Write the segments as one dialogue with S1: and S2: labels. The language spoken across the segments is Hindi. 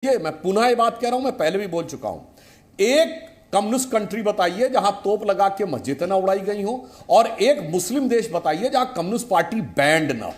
S1: ये मैं पुनः ये बात कह रहा हूं, मैं पहले भी बोल चुका हूं। एक कम्युनिस्ट कंट्री बताइए जहां तोप लगा के मस्जिदें ना उड़ाई गई हो, और एक मुस्लिम देश बताइए जहां कम्युनिस्ट पार्टी बैंड ना हो।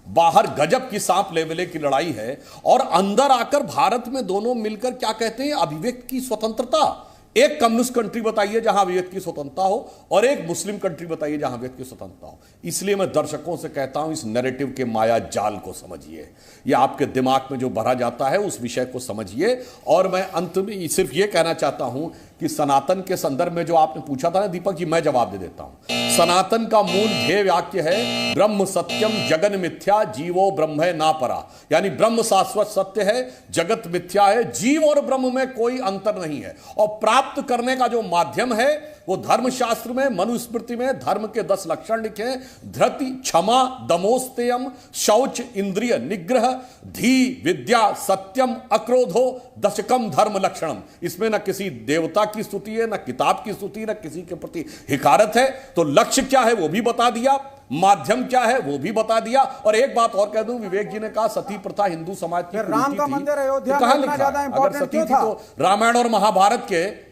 S1: बाहर गजब की सांप लेवले की लड़ाई है, और अंदर आकर भारत में दोनों मिलकर क्या कहते हैं, अभिव्यक्ति की स्वतंत्रता। एक कम्युनिस्ट कंट्री बताइए जहां अभिव्यक्ति की स्वतंत्रता हो, और एक मुस्लिम कंट्री बताइए जहां अभिव्यक्ति की स्वतंत्रता हो। इसलिए मैं दर्शकों से कहता हूं, इस नैरेटिव के माया जाल को समझिए, यह आपके दिमाग में जो भरा जाता है उस विषय को समझिए। और मैं अंत में सिर्फ यह कहना चाहता हूं कि सनातन के संदर्भ में जो आपने पूछा था ना दीपक जी, मैं जवाब दे देता हूं। सनातन का मूल ध्येय वाक्य है ब्रह्म सत्यम जगन मिथ्या जीवो ब्रह्म ना परा, यानी ब्रह्म शाश्वत सत्य है, जगत मिथ्या है, जीव और ब्रह्म में कोई अंतर नहीं है। और प्राप्त करने का जो माध्यम है वो धर्मशास्त्र में, मनुस्मृति में धर्म के 10 लक्षण लिखे हैं। धृति, क्षमा, दमोस्तेयम, शौच, इंद्रिय निग्रह, धी, विद्या, सत्यम, अक्रोधो, दशकम धर्म लक्षणम। इसमें न किसी देवता की स्तुति है, न किताब की स्तुति, न किसी के प्रति हिकारत है। तो लक्ष्य क्या है वो भी बता दिया, माध्यम क्या है वो भी बता दिया। और एक बात और कह दूं, विवेक जी ने कहा सती प्रथा हिंदू समाज की
S2: राम का मंदिर अयोध्या
S1: में कहां लिखा? अगर सती थी तो रामायण और महाभारत के,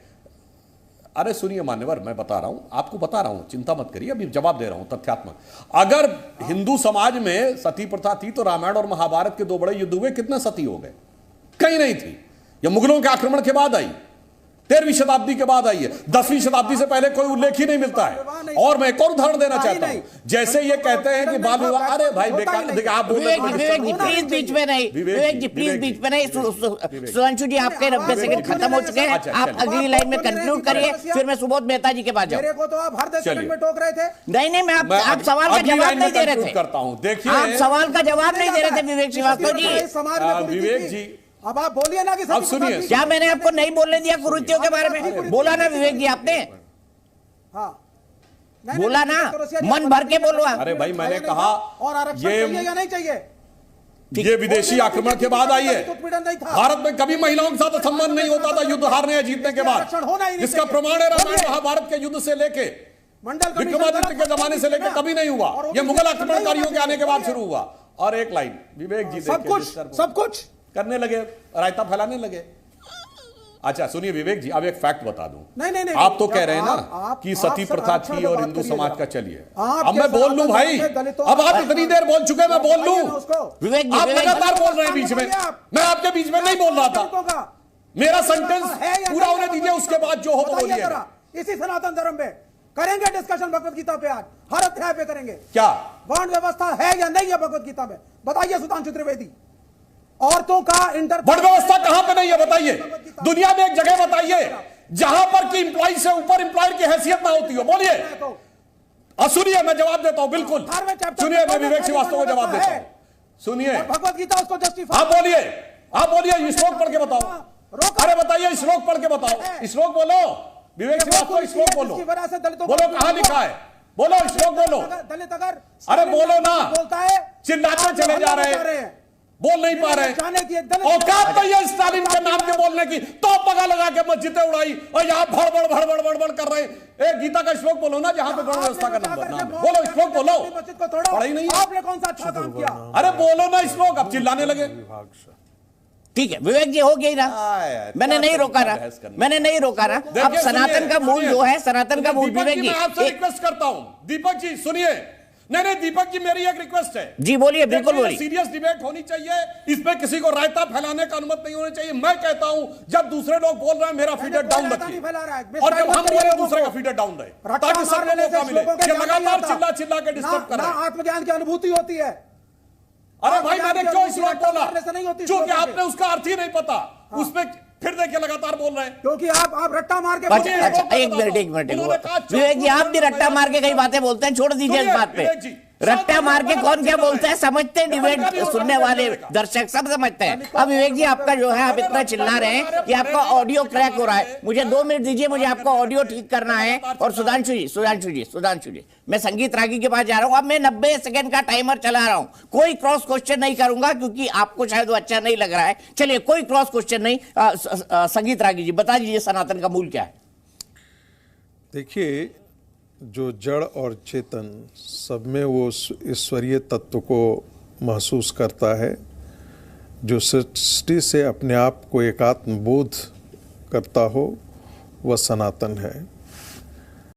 S1: अरे सुनिए मान्यवर, मैं बता रहा हूं आपको, बता रहा हूं, चिंता मत करिए, अभी जवाब दे रहा हूं तथ्यात्मक। अगर हिंदू समाज में सती प्रथा थी तो रामायण और महाभारत के 2 बड़े युद्ध हुए, कितने सती हो गए? कहीं नहीं थी। यह मुगलों के आक्रमण के बाद आई, 13वीं शताब्दी के बाद आई है। 10वीं शताब्दी से पहले कोई उल्लेख ही नहीं मिलता है। और मैं एक और उदाहरण देना चाहता हूं, जैसे ये कहते हैं कि बाल विवाह, अरे भाई बेकार, देखिए आप बोल रहे हैं।
S3: विवेक जी प्लीज बीच में नहीं, विवेक जी प्लीज बीच में नहीं। सुधांशु जी आपके 90 सेकंड खत्म हो चुके हैं, आप अगली लाइन में कंक्लूड करिए, फिर मैं सुबोध मेहता जी के पास जाऊं।
S2: मेरे को तो आप हर 10 सेकंड में टोक रहे थे।
S3: नहीं मैं आप सवाल का जवाब नहीं दे रहे थे,
S1: करता हूं, देखिए
S3: आप सवाल का जवाब नहीं दे रहे थे विवेक श्रीवास्तव जी।
S1: विवेक जी
S2: अब आप बोलिए ना कि
S1: अब सुनिए,
S3: क्या मैंने आपको नहीं बोलने दिया कुरीतियों के बारे में? बोला ना विवेक जी आपने,
S2: हाँ
S3: बोला ना, मन भर के बोलो आप।
S1: अरे भाई मैंने कहा
S2: और आरक्षण चाहिए या नहीं चाहिए?
S1: ये विदेशी आक्रमण के बाद आई है। भारत में कभी महिलाओं के साथ असम्मान नहीं होता था युद्ध हारने या जीतने के बाद, जिसका प्रमाण है रामायण महाभारत के युद्ध से लेके विक्रमादित्य के जमाने से लेकर कभी नहीं हुआ। यह मुगल आक्रमणकारियों के आने के बाद शुरू हुआ। और एक लाइन विवेक जी,
S2: सब कुछ
S1: करने लगे, रायता फैलाने लगे। अच्छा सुनिए विवेक जी, अब एक फैक्ट बता दूं।
S2: नहीं,
S1: आप तो कह रहे हैं ना कि सती प्रथा थी और हिंदू समाज का, चलिए अब मैं बोल लूं भाई, अब आप इतनी देर बोल चुके, मैं बोल लूं। आप लगातार बोल रहे हैं बीच में, मैं आपके बीच में नहीं बोल रहा था। मेरा सेंटेंस पूरा होने दीजिए, उसके बाद जो हो तो बोलिए।
S2: इसी सनातन धर्म पे करेंगे डिस्कशन, भगवत गीता पे आज हर अध्याय पे करेंगे।
S1: क्या
S2: वर्ण व्यवस्था है या नहीं है भगवत गीता में? बताइए सुधांशु त्रिवेदी। औरतों का
S1: वर्ण व्यवस्था कहां पे नहीं है बताइए? दुनिया में एक जगह बताइए जहां पर कि इंप्लॉय से ऊपर इंप्लॉयर की हैसियत ना होती हो, बोलिए। सुनिए मैं जवाब देता हूं, बिल्कुल सुनिए, मैं विवेक श्रीवास्तव को जवाब देता हूं, सुनिए।
S2: भगवत गीता उसको जस्टिफाई,
S1: आप बोलिए, आप बोलिए, श्लोक पढ़ के बताओ। अरे बताइए, श्लोक पढ़ के बताओ, श्लोक बोलो विवेक श्रीवास्तव, श्लोक बोलो, बोलो कहां लिखा है, बोलो श्लोक बोलो।
S2: दलित अगर
S1: अरे बोलो ना,
S2: बोलता है
S1: चिल्लाते चले जा रहे हैं, बोल नहीं पा रहे। औकात नहीं है स्टालिन के नाम के बोलने की, तो पगा लगा के मस्जिदें उड़ाई और यहाँ भड़बड़ कर रहे हैं। एक गीता का श्लोक बोलो ना जहां पे वर्ण व्यवस्था का नाम बोलो, श्लोक बोलो। पढ़ा ही नहीं,
S2: आपने कौन सा अच्छा काम किया?
S1: अरे बोलो ना श्लोक, अब चिल्लाने लगे।
S3: ठीक है विवेक जी, हो गई ना, मैंने नहीं रोका ना, मैंने नहीं रोका ना। अब सनातन का मूल जो है, सनातन का मूल विवेक जी,
S1: मैं आपसे रिक्वेस्ट करता हूं, दीपक जी सुनिए। नहीं दीपक जी, मेरी एक रिक्वेस्ट है
S3: जी, बोलिए, बिल्कुल बोलिए।
S1: सीरियस डिबेट होनी चाहिए, इसमें किसी को रायता फैलाने का अनुमति नहीं होनी चाहिए। मैं कहता हूं जब दूसरे लोग बोल रहे हैं मेरा फीडर डाउन रखिए, और जब हम बोले दूसरे का फीडर डाउन रहे, ताकि सबको मौका मिले। ये लगातार चिल्ला के डिस्टर्ब कर रहे हैं।
S2: आत्मज्ञान की अनुभूति होती है।
S1: अरे भाई मैंने क्यों श्लोक बोला? क्योंकि आपने उसका अर्थ ही नहीं पता, उसमें फिर देखिए लगातार बोल रहे हैं,
S2: क्योंकि आप रट्टा मार के।
S3: अच्छा एक मिनट विवेक जी, आप भी रट्टा मार के कई बातें बोलते हैं, छोड़ दीजिए इस बात पे। रट्टा मार के कौन क्या बोलता है समझते हैं, डिबेट सुनने वाले दर्शक सब समझते हैं। अब विवेक जी आपका जो है, आप इतना चिल्ला रहे हैं कि आपका ऑडियो क्रैक हो रहा है। मुझे 2 मिनट दीजिए, मुझे आपका ऑडियो ठीक करना है। और सुधांशु जी, मैं संगीत रागी के पास जा रहा हूं। अब मैं 90 सेकंड का टाइमर चला रहा हूं, कोई क्रॉस क्वेश्चन नहीं करूंगा क्योंकि आपको शायद वो अच्छा नहीं लग रहा है। चलिए कोई क्रॉस क्वेश्चन नहीं। संगीत रागी जी बता दीजिए सनातन का मूल क्या है?
S4: देखिए, जो जड़ और चेतन सब में वो ईश्वरीय तत्व को महसूस करता है। जो सृष्टि से अपने आप को एकात्म बोध करता हो, वह सनातन है।